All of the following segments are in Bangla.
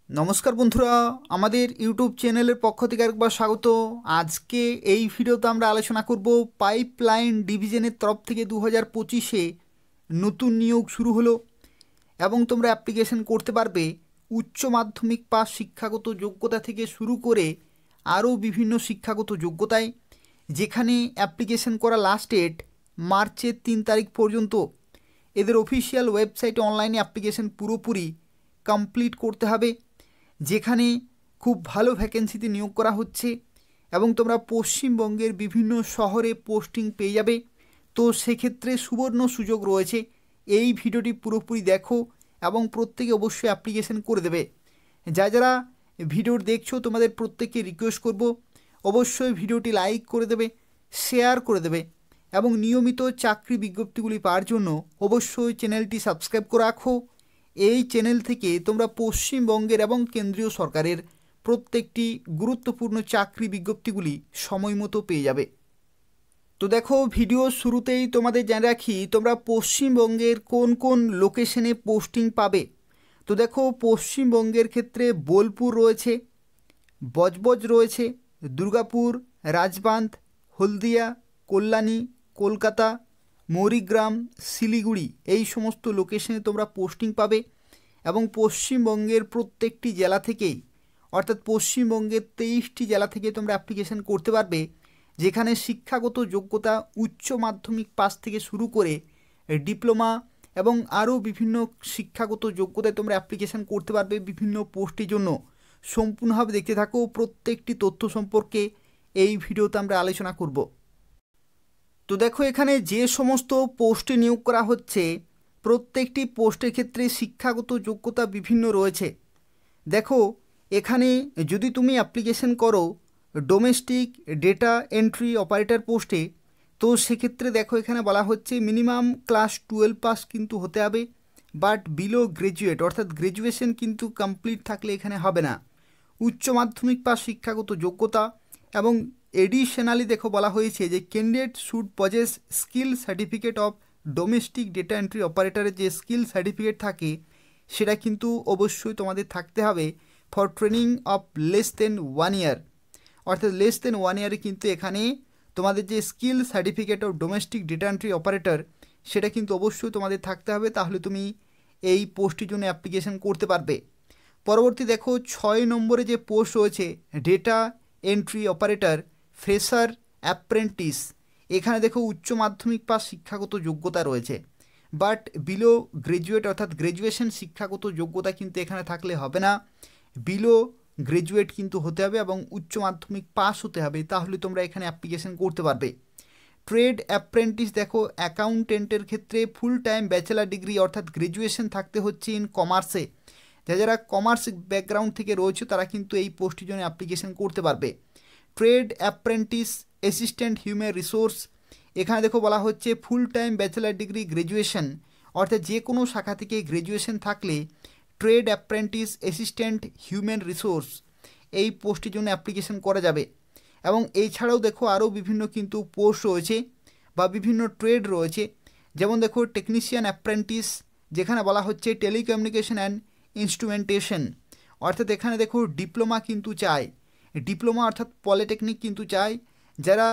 নমস্কার বন্ধুরা, আমাদের ইউটিউব চ্যানেলের পক্ষ থেকে একবার স্বাগত। আজকে এই ভিডিওতে আমরা আলোচনা করব পাইপলাইন ডিভিশনের তরফ থেকে 2025-এ নতুন নিয়োগ শুরু হলো এবং তোমরা অ্যাপ্লিকেশন করতে পারবে উচ্চ মাধ্যমিক পাস শিক্ষাগত যোগ্যতা থেকে শুরু করে আরও বিভিন্ন শিক্ষাগত যোগ্যতায়, যেখানে অ্যাপ্লিকেশন করা লাস্ট ডেট মার্চের 3 তারিখ পর্যন্ত। এদের অফিসিয়াল ওয়েবসাইটে অনলাইনে অ্যাপ্লিকেশন পুরোপুরি কমপ্লিট করতে হবে, যেখানে খুব ভালো ভ্যাকেন্সিতে নিয়োগ করা হচ্ছে এবং তোমরা পশ্চিমবঙ্গের বিভিন্ন শহরে পোস্টিং পেয়ে যাবে। তো সেক্ষেত্রে সুবর্ণ সুযোগ রয়েছে। এই ভিডিওটি পুরোপুরি দেখো এবং প্রত্যেকে অবশ্যই অ্যাপ্লিকেশন করে দেবে। যারা ভিডিও দেখছো তোমাদের প্রত্যেককে রিকোয়েস্ট করব, অবশ্যই ভিডিওটি লাইক করে দেবে, শেয়ার করে দেবে এবং নিয়মিত চাকরি বিজ্ঞপ্তিগুলি পাওয়ার জন্য অবশ্যই চ্যানেলটি সাবস্ক্রাইব করে রাখো। এই চ্যানেল থেকে তোমরা পশ্চিমবঙ্গের এবং কেন্দ্রীয় সরকারের প্রত্যেকটি গুরুত্বপূর্ণ চাকরি বিজ্ঞপ্তিগুলি সময় মতো পেয়ে যাবে। তো দেখো, ভিডিও শুরুতেই তোমাদের জানিয়ে রাখি তোমরা পশ্চিমবঙ্গের কোন কোন লোকেশনে পোস্টিং পাবে। তো দেখো, পশ্চিমবঙ্গের ক্ষেত্রে বোলপুর রয়েছে, বজবজ রয়েছে, দুর্গাপুর, রাজবাঁধ, হলদিয়া, কল্যাণী, কলকাতা, মৌরিগ্রাম, শিলিগুড়ি এই সমস্ত লোকেশনে তোমরা পোস্টিং পাবে এবং পশ্চিমবঙ্গের প্রত্যেকটি জেলা থেকেই, অর্থাৎ পশ্চিমবঙ্গের 23টি জেলা থেকে তোমরা অ্যাপ্লিকেশন করতে পারবে, যেখানে শিক্ষাগত যোগ্যতা উচ্চ মাধ্যমিক পাস থেকে শুরু করে ডিপ্লোমা এবং আরও বিভিন্ন শিক্ষাগত যোগ্যতায় তোমরা অ্যাপ্লিকেশন করতে পারবে বিভিন্ন পোস্টের জন্য। সম্পূর্ণভাবে দেখতে থাকো, প্রত্যেকটি তথ্য সম্পর্কে এই ভিডিওতে আমরা আলোচনা করব। তো দেখো, এখানে যে সমস্ত পোস্টে নিয়োগ করা হচ্ছে প্রত্যেকটি পোস্টের ক্ষেত্রে শিক্ষাগত যোগ্যতা বিভিন্ন রয়েছে। দেখো, এখানে যদি তুমি অ্যাপ্লিকেশন করো ডোমেস্টিক ডেটা এন্ট্রি অপারেটর পোস্টে, তো সেক্ষেত্রে দেখো এখানে বলা হচ্ছে মিনিমাম ক্লাস 12 পাস কিন্তু হতে হবে, বাট বিলো গ্র্যাজুয়েট অর্থাৎ গ্র্যাজুয়েশন কিন্তু কমপ্লিট থাকলে এখানে হবে না। উচ্চ মাধ্যমিক পাস শিক্ষাগত যোগ্যতা এবং এডিশনালি দেখো বলা হয়েছে যে candidate should possess skill certificate of domestic data entry অপারেটরের যে স্কিল সার্টিফিকেট থাকে সেটা কিন্তু অবশ্যই তোমাদের থাকতে হবে for training of less than 1 ইয়ার, অর্থাৎ লেস দেন 1 ইয়ারে কিন্তু এখানে তোমাদের যে skill certificate of domestic data entry operator সেটা কিন্তু অবশ্যই তোমাদের থাকতে হবে, তাহলে তুমি এই পোস্টের জন্য অ্যাপ্লিকেশন করতে পারবে। পরবর্তী দেখো 6 নম্বরে যে পোস্ট রয়েছে data entry operator fresher apprentice, এখানে দেখো উচ্চ মাধ্যমিক পাস শিক্ষাগত যোগ্যতা রয়েছে, বাট বিলো গ্র্যাজুয়েট অর্থাৎ গ্র্যাজুয়েশন শিক্ষাগত যোগ্যতা কিন্তু এখানে থাকলে হবে না, বিলো গ্র্যাজুয়েট কিন্তু হতে হবে এবং উচ্চ মাধ্যমিক পাস হতে হবে, তাহলে তোমরা এখানে অ্যাপ্লিকেশন করতে পারবে। ট্রেড অ্যাপ্রেন্টিস দেখো অ্যাকাউন্টেন্টের ক্ষেত্রে ফুল টাইম ব্যাচেলার ডিগ্রি অর্থাৎ গ্র্যাজুয়েশন থাকতে হচ্ছে ইন কমার্সে। যারা কমার্স ব্যাকগ্রাউন্ড থেকে রয়েছে তারা কিন্তু এই পোস্টের জন্য অ্যাপ্লিকেশন করতে পারবে। Trade apprentice assistant human resource, এখানে দেখো বলা হচ্ছে full time bachelor degree graduation, অর্থাৎ যে কোনো শাখা থেকে গ্র্যাজুয়েশন থাকলে trade apprentice assistant human resource এই পোস্টের জন্য অ্যাপ্লিকেশন করা যাবে। এবং এছাড়াও দেখো আরও বিভিন্ন কিন্তু পোস্ট রয়েছে বা বিভিন্ন ট্রেড রয়েছে, যেমন দেখো টেকনিশিয়ান অ্যাপ্রেন্টিস, যেখানে বলা হচ্ছে টেলিকমিউনিকেশন অ্যান্ড ইনস্ট্রুমেন্টেশন, অর্থাৎ এখানে দেখো ডিপ্লোমা কিন্তু চাই, ডিপ্লোমা অর্থাৎ পলিটেকনিক কিন্তু চাই। যারা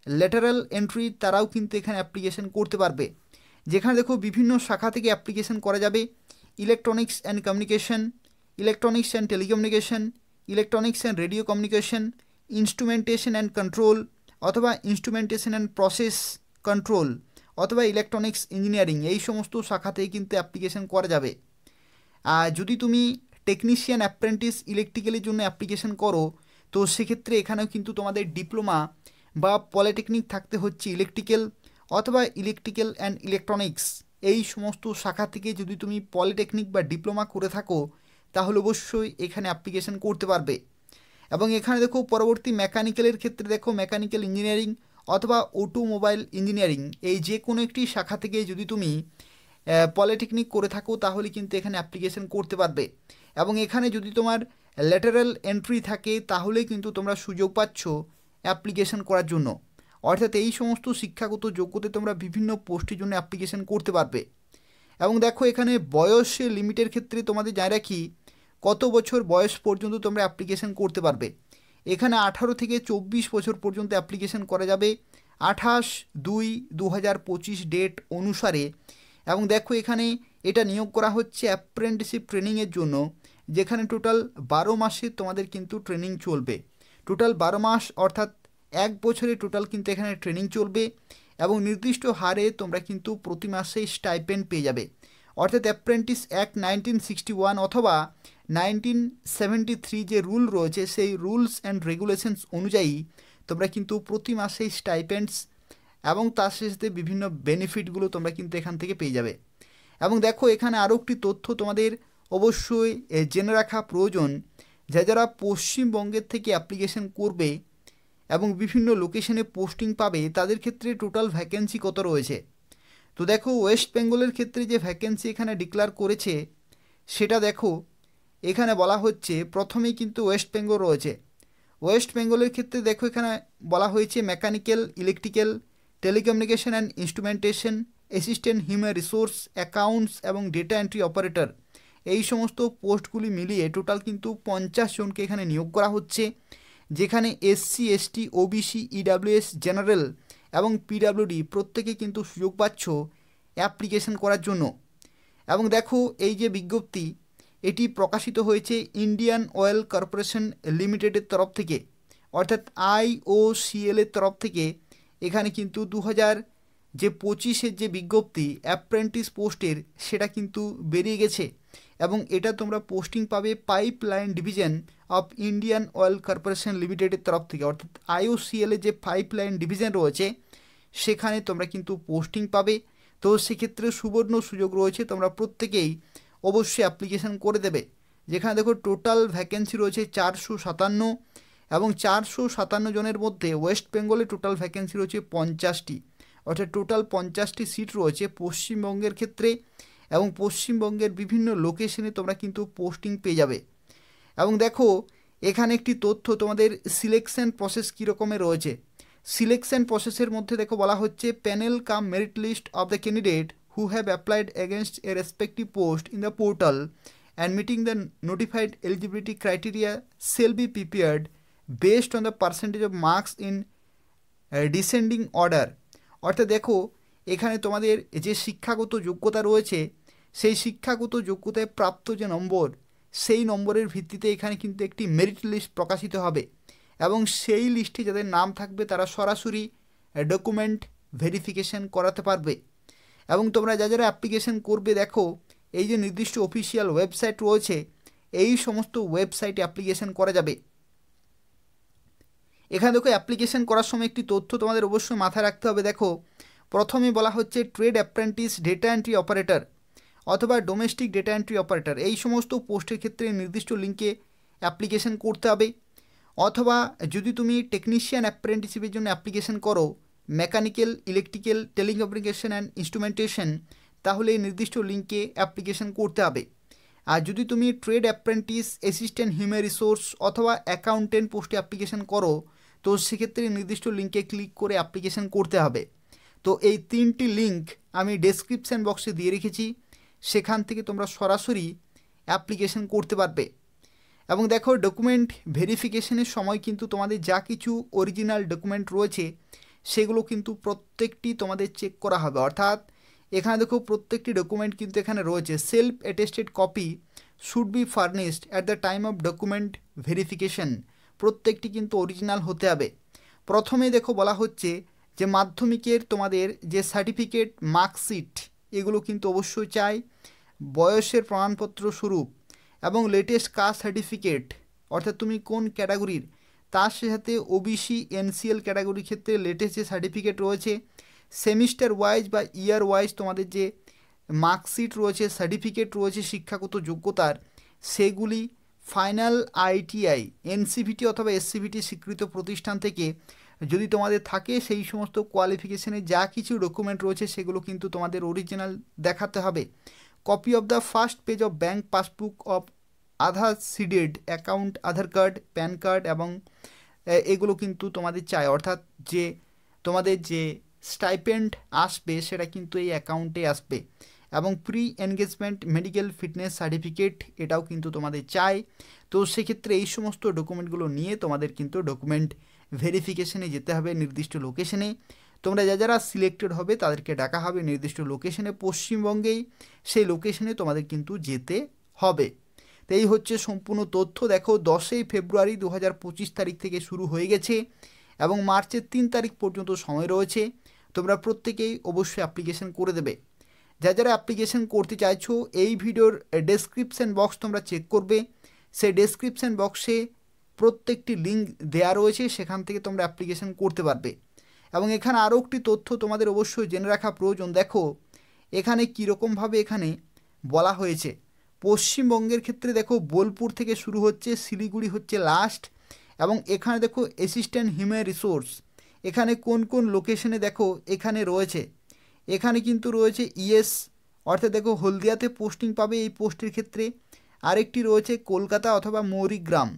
ল্যাটারাল এন্ট্রি তারাও কিন্তু এখানে অ্যাপ্লিকেশন করতে পারবে, যেখানে দেখো বিভিন্ন শাখা থেকে অ্যাপ্লিকেশন করা যাবে। Electronics and communication, electronics and telecommunication, electronics and radio communication, instrumentation and control অথবা ইনস্ট্রুমেন্টেশন অ্যান্ড প্রসেস কন্ট্রোল অথবা ইলেকট্রনিক্স ইঞ্জিনিয়ারিং, এই সমস্ত শাখাতেই কিন্তু অ্যাপ্লিকেশন করা যাবে। আর যদি তুমি টেকনিশিয়ান অ্যাপ্রেন্টিস ইলেকট্রিক্যালের জন্য অ্যাপ্লিকেশন করো, তো সেক্ষেত্রে এখানেও কিন্তু তোমাদের ডিপ্লোমা বা পলিটেকনিক থাকতে হচ্ছে ইলেকট্রিক্যাল অথবা ইলেকট্রিক্যাল অ্যান্ড ইলেকট্রনিক্স, এই সমস্ত শাখা থেকে যদি তুমি পলিটেকনিক বা ডিপ্লোমা করে থাকো তাহলে অবশ্যই এখানে অ্যাপ্লিকেশন করতে পারবে। এবং এখানে দেখো পরবর্তী মেকানিক্যালের ক্ষেত্রে দেখো মেকানিক্যাল ইঞ্জিনিয়ারিং অথবা অটোমোবাইল ইঞ্জিনিয়ারিং, এই যে কোনো একটি শাখা থেকে যদি তুমি পলিটেকনিক করে থাকো তাহলে কিন্তু এখানে অ্যাপ্লিকেশন করতে পারবে। এবং এখানে যদি তোমার ল্যাটারাল এন্ট্রি থাকে তাহলে কিন্তু তোমরা সুযোগ পাচ্ছ অ্যাপ্লিকেশন করার জন্য, অর্থাৎ এই সমস্ত শিক্ষাগত যোগ্যতায় তোমরা বিভিন্ন পোস্টের জন্য অ্যাপ্লিকেশন করতে পারবে। এবং দেখো এখানে বয়সের লিমিটের ক্ষেত্রে তোমাদের জানিয়ে রাখি কত বছর বয়স পর্যন্ত তোমরা অ্যাপ্লিকেশন করতে পারবে। এখানে 18 থেকে 24 বছর পর্যন্ত অ্যাপ্লিকেশন করা যাবে 28/2/2025 ডেট অনুসারে। এবং দেখো এখানে এটা নিয়োগ করা হচ্ছে অ্যাপ্রেন্টিসশিপ ট্রেনিংয়ের জন্য, যেখানে টোটাল 12 মাসে তোমাদের কিন্তু ট্রেনিং চলবে। টোটাল 12 মাস অর্থাৎ 1 বছরে টোটাল কিন্তু এখানে ট্রেনিং চলবে এবং নির্দিষ্ট হারে তোমরা কিন্তু প্রতি মাসে স্টাইপেন্ড পেয়ে যাবে। অর্থাৎ অ্যাপ্রেন্টিস অ্যাক্ট 1961 অথবা 1973 যে রুল রয়েছে সেই রুলস অ্যান্ড রেগুলেশনস অনুযায়ী তোমরা কিন্তু প্রতি মাসে স্টাইপেন্ডস এবং তার সাথে বিভিন্ন বেনিফিটগুলো তোমরা কিন্তু এখান থেকে পেয়ে যাবে। এবং দেখো এখানে আরও একটি তথ্য তোমাদের অবশ্যই জেনে রাখা প্রয়োজন, যারা পশ্চিমবঙ্গের থেকে অ্যাপ্লিকেশন করবে এবং বিভিন্ন লোকেশনে পোস্টিং পাবে তাদের ক্ষেত্রে টোটাল ভ্যাকেন্সি কত রয়েছে। তো দেখো ওয়েস্ট বেঙ্গলের ক্ষেত্রে যে ভ্যাকেন্সি এখানে ডিক্লেয়ার করেছে সেটা দেখো এখানে বলা হচ্ছে, প্রথমেই কিন্তু ওয়েস্ট বেঙ্গল রয়েছে। ওয়েস্ট বেঙ্গলের ক্ষেত্রে দেখো এখানে বলা হয়েছে mechanical, electrical, telecommunication and instrumentation, assistant human resource, accounts এবং ডেটা এন্ট্রি অপারেটর। এই সমস্ত পোস্টগুলি মিলিয়ে টোটাল কিন্তু 50 জনকে এখানে নিয়োগ করা হচ্ছে, যেখানে SC, ST, OBC, EWS, general এবং পিডাব্লিউডি প্রত্যেকে কিন্তু সুযোগ পাচ্ছ অ্যাপ্লিকেশন করার জন্য। এবং দেখো এই যে বিজ্ঞপ্তি এটি প্রকাশিত হয়েছে ইন্ডিয়ান অয়েল কর্পোরেশন লিমিটেডের তরফ থেকে, অর্থাৎ IOCL এর তরফ থেকে। এখানে কিন্তু 2025-এর যে বিজ্ঞপ্তি অ্যাপ্রেন্টিস পোস্টের সেটা কিন্তু বেরিয়ে গেছে এবং এটা তোমরা পোস্টিং পাবে pipeline division of Indian oil corporation লিমিটেডের তরফ থেকে, অর্থাৎ IOCL এর যে পাইপলাইন ডিভিশন রয়েছে সেখানে তোমরা কিন্তু পোস্টিং পাবে। তো সেক্ষেত্রে সুবর্ণ সুযোগ রয়েছে, তোমরা প্রত্যেকেই অবশ্যই অ্যাপ্লিকেশন করে দেবে। যেখানে দেখো টোটাল ভ্যাকেন্সি রয়েছে 457 এবং 457 জনের মধ্যে ওয়েস্ট বেঙ্গলে টোটাল ভ্যাকেন্সি রয়েছে 50টি, অর্থাৎ টোটাল 50টি সিট রয়েছে পশ্চিমবঙ্গের ক্ষেত্রে এবং পশ্চিমবঙ্গের বিভিন্ন লোকেশনে তোমরা কিন্তু পোস্টিং পেয়ে যাবে। এবং দেখো এখানে একটি তথ্য তোমাদের সিলেকশন প্রসেস কী রকমের রয়েছে। সিলেকশন প্রসেসের মধ্যে দেখো বলা হচ্ছে panel cum merit list of the candidate who have applied against a respective post in the portal and meeting the notified eligibility criteria shall be prepared based on the percentage of marks in descending order। অর্থাৎ দেখো এখানে তোমাদের যে শিক্ষাগত যোগ্যতা রয়েছে সেই শিক্ষাগত যোগ্যতায় প্রাপ্ত যে নম্বর সেই নম্বরের ভিত্তিতে এখানে কিন্তু একটি মেরিট লিস্ট প্রকাশিত হবে এবং সেই লিস্টে যাদের নাম থাকবে তারা সরাসরি ডকুমেন্ট ভেরিফিকেশন করাতে পারবে। এবং তোমরা যারা অ্যাপ্লিকেশন করবে দেখো এই যে নির্দিষ্ট অফিসিয়াল ওয়েবসাইট রয়েছে এই সমস্ত ওয়েবসাইটে অ্যাপ্লিকেশন করা যাবে। এখানে দেখো অ্যাপ্লিকেশন করার সময় একটি তথ্য তোমাদের অবশ্যই মাথায় রাখতে হবে। দেখো প্রথমে বলা হচ্ছে trade apprentice, data entry operator অথবা ডোমেস্টিক ডেটা এন্ট্রি অপারেটর, এই সমস্ত পোস্টের ক্ষেত্রে নির্দিষ্ট লিঙ্কে অ্যাপ্লিকেশন করতে হবে। অথবা যদি তুমি টেকনিশিয়ান অ্যাপ্রেন্টিসশিপের জন্য অ্যাপ্লিকেশন করো mechanical, electrical, telecommunication and instrumentation, তাহলে এই নির্দিষ্ট লিঙ্কে অ্যাপ্লিকেশন করতে হবে। আর যদি তুমি trade apprentice, assistant human resource অথবা অ্যাকাউন্টেন্ট পোস্টে অ্যাপ্লিকেশন করো তো সেক্ষেত্রে নির্দিষ্ট লিঙ্কে ক্লিক করে অ্যাপ্লিকেশন করতে হবে। তো এই 3টি লিঙ্ক আমি ডেসক্রিপশান বক্সে দিয়ে রেখেছি, সেখান থেকে তোমরা সরাসরি অ্যাপ্লিকেশন করতে পারবে। এবং দেখো ডকুমেন্ট ভেরিফিকেশনের সময় কিন্তু তোমাদের যা কিছু অরিজিনাল ডকুমেন্ট রয়েছে সেগুলো কিন্তু প্রত্যেকটি তোমাদের চেক করা হবে। অর্থাৎ এখানে দেখো প্রত্যেকটি ডকুমেন্ট কিন্তু এখানে রয়েছে self attested copy should be furnished at the time of document verification, প্রত্যেকটি কিন্তু অরিজিনাল হতে হবে। প্রথমে দেখো বলা হচ্ছে যে মাধ্যমিকের তোমাদের যে সার্টিফিকেট, মার্কশিট এগুলো কিন্তু অবশ্যই চাই, বয়সের প্রমাণপত্র স্বরূপ এবং লেটেস্ট কাস্ট সার্টিফিকেট অর্থাৎ তুমি কোন ক্যাটাগরির, তার সাথে ওবিসি, এনসিএল ক্যাটাগরির ক্ষেত্রে লেটেস্ট যে সার্টিফিকেট রয়েছে, সেমিস্টার ওয়াইজ বা ইয়ার ওয়াইজ তোমাদের যে মার্কশিট রয়েছে, সার্টিফিকেট রয়েছে শিক্ষাগত যোগ্যতার, সেগুলি ফাইনাল ITI, NCVT অথবা SCVT স্বীকৃত প্রতিষ্ঠান থেকে যদি তোমাদের থাকে সেই সমস্ত কোয়ালিফিকেশানে যা কিছু ডকুমেন্ট রয়েছে সেগুলো কিন্তু তোমাদের অরিজিনাল দেখাতে হবে। Copy of the first page of bank passbook of Aadhaar seeded account, Aadhaar card, pan card এবং এগুলো কিন্তু তোমাদের চাই। অর্থাৎ যে তোমাদের যে স্টাইপেন্ড আসবে সেটা কিন্তু এই অ্যাকাউন্টে আসবে এবং pre engagement medical fitness certificate এটাও কিন্তু তোমাদের চাই। তো সেক্ষেত্রে এই সমস্ত ডকুমেন্টগুলো নিয়ে তোমাদের কিন্তু ডকুমেন্ট ভেরিফিকেশনে যেতে হবে নির্দিষ্ট লোকেশনে। তোমরা যারা সিলেক্টেড হবে তাদেরকে ডাকা হবে নির্দিষ্ট লোকেশনে, পশ্চিমবঙ্গেই সেই লোকেশনে তোমাদের কিন্তু যেতে হবে। তো এই হচ্ছে সম্পূর্ণ তথ্য। দেখো 10ই ফেব্রুয়ারি 2025 তারিখ থেকে শুরু হয়ে গেছে এবং মার্চের 3 তারিখ পর্যন্ত সময় রয়েছে। তোমরা প্রত্যেকেই অবশ্যই অ্যাপ্লিকেশন করে দেবে। যারা অ্যাপ্লিকেশন করতে চাইছো এই ভিডিওর ডেসক্রিপশন বক্স তোমরা চেক করবে, সেই ডেসক্রিপশন বক্সে প্রত্যেকটি লিঙ্ক দেওয়া রয়েছে, সেখান থেকে তোমরা অ্যাপ্লিকেশন করতে পারবে। এবং এখানে আরও একটি তথ্য তোমাদের অবশ্যই জেনে রাখা প্রয়োজন। দেখো এখানে কীরকমভাবে এখানে বলা হয়েছে। পশ্চিমবঙ্গের ক্ষেত্রে দেখো বোলপুর থেকে শুরু হচ্ছে, শিলিগুড়ি হচ্ছে লাস্ট। এবং এখানে দেখো অ্যাসিস্ট্যান্ট হিউম্যান রিসোর্স এখানে কোন কোন লোকেশনে দেখো এখানে রয়েছে। এখানে কিন্তু রয়েছে ইএস, অর্থাৎ দেখো হলদিয়াতে পোস্টিং পাবে এই পোস্টের ক্ষেত্রে। আরেকটি রয়েছে কলকাতা অথবা মৌরিগ্রাম,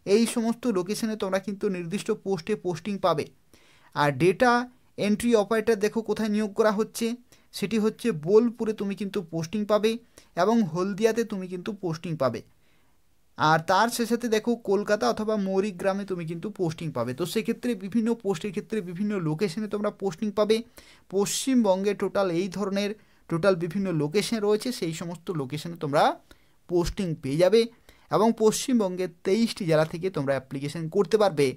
এই সমস্ত লোকেশনে তোমরা কিন্তু নির্দিষ্ট পোস্টে পোস্টিং পাবে। আর ডেটা এন্ট্রি অপারেটর দেখো কোথায় নিয়োগ করা হচ্ছে, সেটি হচ্ছে বোলপুরে তুমি কিন্তু পোস্টিং পাবে এবং হলদিয়াতে তুমি কিন্তু পোস্টিং পাবে। আর তার সাথে দেখো কলকাতা অথবা মৌরিগ্রামে তুমি কিন্তু পোস্টিং পাবে। তো সেক্ষেত্রে বিভিন্ন পোস্টের ক্ষেত্রে বিভিন্ন লোকেশনে তোমরা পোস্টিং পাবে। পশ্চিমবঙ্গে টোটাল এই ধরনের বিভিন্ন লোকেশন রয়েছে, সেই সমস্ত লোকেশনে তোমরা পোস্টিং পেয়ে যাবে এবং পশ্চিমবঙ্গের 23টি জেলা থেকে তোমরা অ্যাপ্লিকেশন করতে পারবে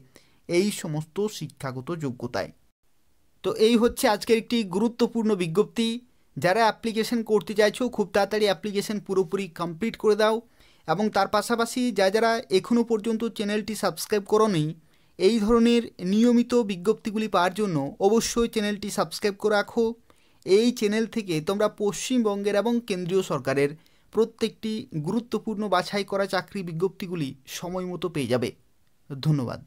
এই সমস্ত শিক্ষাগত যোগ্যতায়। তো এই হচ্ছে আজকের একটি গুরুত্বপূর্ণ বিজ্ঞপ্তি। যারা অ্যাপ্লিকেশন করতে চাইছো খুব তাড়াতাড়ি অ্যাপ্লিকেশন পুরোপুরি কমপ্লিট করে দাও। এবং তার পাশাপাশি যারা এখনও পর্যন্ত চ্যানেলটি সাবস্ক্রাইব করোনি, এই ধরনের নিয়মিত বিজ্ঞপ্তিগুলি পাওয়ার জন্য অবশ্যই চ্যানেলটি সাবস্ক্রাইব করে রাখো। এই চ্যানেল থেকে তোমরা পশ্চিমবঙ্গের এবং কেন্দ্রীয় সরকারের প্রত্যেকটি গুরুত্বপূর্ণ বাছাই করা চাকরি বিজ্ঞপ্তিগুলি সময় মতো পেয়ে যাবে। ধন্যবাদ।